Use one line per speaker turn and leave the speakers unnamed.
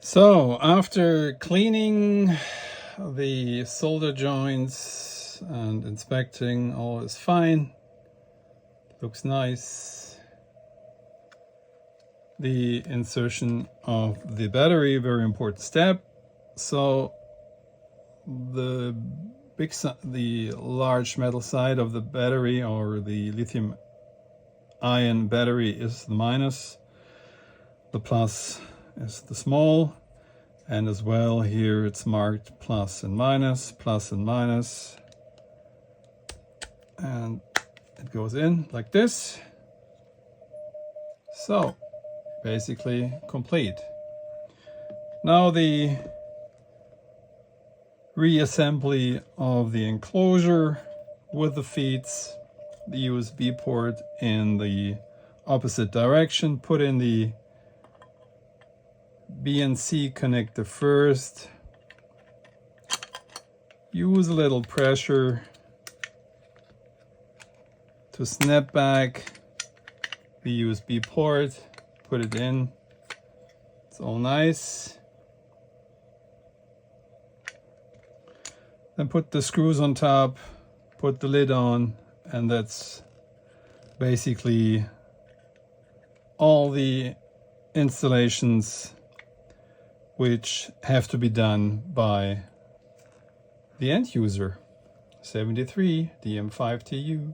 So after cleaning the solder joints and inspecting, all is fine, looks nice. The insertion of the battery, very important step. So the large metal side of the battery, or the lithium ion battery, is the minus, the plus is the small, and as well here it's marked plus and minus, and it goes in like this. So basically complete. Now the reassembly of the enclosure with the feeds, the USB port in the opposite direction, put in the BNC connector first, use a little pressure to snap back the USB port, put it in, it's all nice. Then put the screws on top, put the lid on, and that's basically all the installations which have to be done by the end user. 73 DM5TU.